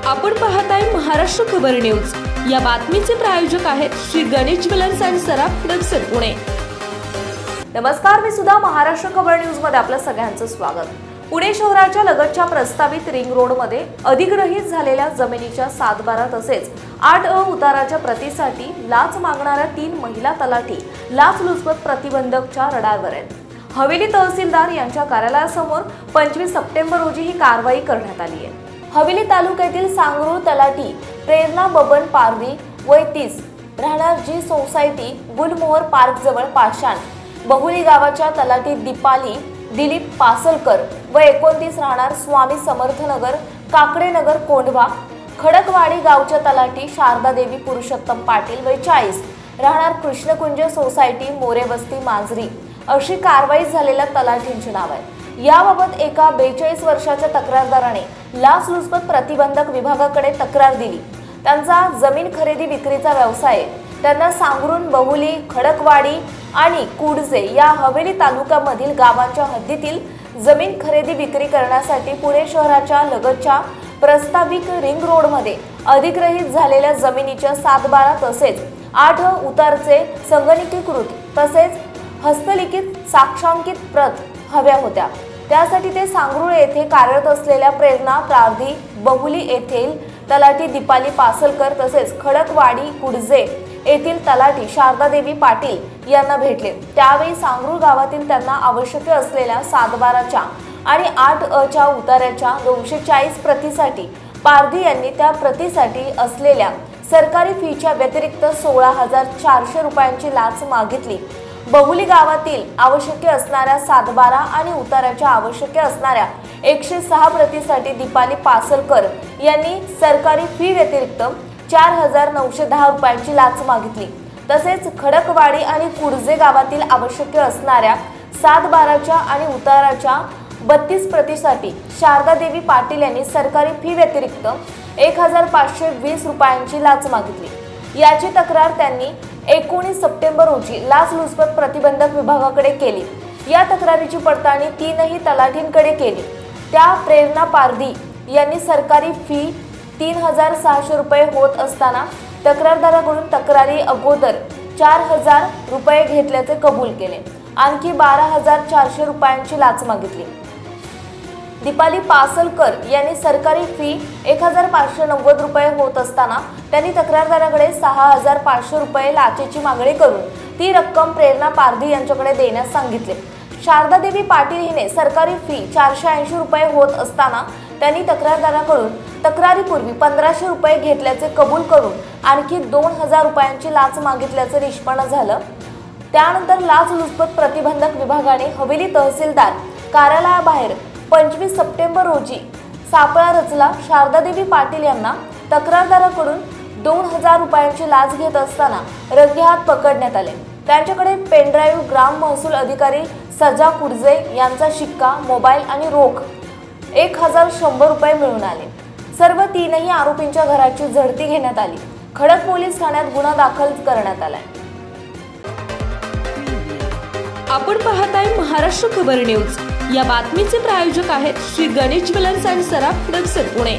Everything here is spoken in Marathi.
आपण पाहताय महाराष्ट्र खबर न्यूज। या बातमीचे प्रायोजक आहेत श्री गणेश ज्वेलर्स अँड सराफ दक्षिण पुणे। नमस्कार, मी सुद्धा महाराष्ट्र खबर न्यूज मध्ये आपलं सगळ्यांचं स्वागत। पुणे शहराच्या लगतच्या प्रस्तावित रिंग रोड मध्ये अधिग्रहित झालेल्या जमिनीच्या 7/12 तसेच 8 उताराच्या प्रतीसाठी लाच मागणाऱ्या 3 महिला तलाठी लाचलुचपत प्रतिबंधकच्या रडारवर आहेत। हवेली तहसीलदार यांच्या कार्यालयासमोर 25 सप्टेंबर रोजी ही कारवाई करण्यात आली आहे। हवेली तालुक्यातील सांगरूळ तलाठी प्रेरणा बबन पारवी वय 30 राहणार जी सोसायटी गुलमोहर पार्क जवळ पाषाण बहुली गावाच्या तलाठी दीपाली दिलीप पासलकर वय 29 राहणार स्वामी समर्थनगर काकडेनगर कोंढवा खडकवाडी गावच्या तलाठी शारदा देवी पुरुषोत्तम पाटील वय 40 राहणार कृष्णकुंज सोसायटी मोरेबस्ती मांजरी अशी कारवाई झालेल्या तलाठींचे नाव आहे। याबाबत एका 42 वर्षाच्या तक्रारदाराने लाचलुचपत प्रतिबंधक विभागाकडे तक्रार दिली। त्यांचा जमीन खरेदी विक्रीचा व्यवसाय आहे। त्यांना सांगरून बहुली खडकवाडी आणि कुडजे या हवेली तालुक्यामधील गावांच्या हद्दीतील जमीन खरेदी विक्री करण्यासाठी पुणे शहराच्या लगतच्या प्रस्तावित रिंग रोड मध्ये अधिग्रहित झालेल्या जमिनीच्या 7/12 तसेच 8 उतारचे संगणकीकृत तसेच हस्तलिखित साक्षांकित प्रत हव्या होत्या। त्यासाठी ते सांगरूळ येथे कार्यरत असलेल्या प्रेरणा प्रार्थी बहुली येथील तलाठी दीपाली पासलकर तसेच खडकवाडी कुडजे येथील तलाठी शारदा देवी पाटील यांना भेटले। त्यावेळी सांगरूळ गावातील त्यांना आवश्यक असलेल्या 7/12च्या आणि 8च्या उतार्याच्या 240 प्रतीसाठी पारधी यांनी त्या प्रतीसाठी असलेल्या सरकारी फीच्या व्यतिरिक्त 16,400 रुपयांची लाच मागितली। बहुली गावातील आवश्यक असणाऱ्या 7/12 आणि उताराच्या आवश्यक असणाऱ्या 106 प्रतीसाठी दीपाली पासलकर यांनी सरकारी फी व्यतिरिक्त 4,910 रुपयांची लाच मागितली। तसेच खडकवाडी आणि कुडजे गावातील आवश्यक असणाऱ्या 7/12च्या आणि उताराच्या 32 प्रतीसाठी शारदा देवी पाटील यांनी सरकारी फी व्यतिरिक्त 1,520 रुपयांची लाच मागितली। याची तक्रार त्यांनी 19 सप्टेंबर रोजी लाचलुचपत प्रतिबंधक विभागाकडे केली। या तक्रारीची पडताळणी 3ही तलाठींकडे केली। त्या प्रेरणा पारधी यांनी सरकारी फी 3,600 रुपये होत असताना तक्रारदाराकडून तक्रारी अगोदर 4,000 रुपये घेतल्याचे कबूल केले। आणखी 12,400 रुपयांची लाच मागितली। दीपाली पासलकर यांनी सरकारी फी 1,590 रुपये होत असताना त्यांनी तक्रारदाराकडे 6,500 रुपये लाचेची मागणी करून ती रक्कम प्रेरणा पारधी यांच्याकडे देण्यास सांगितले। शारदा देवी पाटील हिने सरकारी फी 480 रुपये होत असताना त्यांनी तक्रारदाराकडून तक्रारीपूर्वी 1,500 रुपये घेतल्याचे कबूल करून आणखी 2,000 रुपयांची लाच मागितल्याचे निष्पन्न झालं। त्यानंतर लाचलुचपत प्रतिबंधक विभागाने हवेली तहसीलदार कार्यालयाबाहेर 25 सप्टेंबर रोजी सापळा रचला। शारदा देवी पाटील यांना तक्रारदाराकडून 2,000 रुपयांची लाच घेत असताना रंगेहात पकडण्यात आले। त्यांच्याकडे पेनड्राईव्ह ग्राम महसूल अधिकारी सजा कुडजे यांचा शिक्का मोबाईल आणि रोख 1,100 रुपये मिळून आले। सर्व 3ही आरोपींच्या घराची झडती घेण्यात आली। खडक पोलीस ठाण्यात गुन्हा दाखल करण्यात आलाय। आपण पाहताय महाराष्ट्र खबर न्यूज। या बातमीचे प्रायोजक आहेत श्री गणेश ज्वेलर्स अँड सराफ दक्षिण पुणे।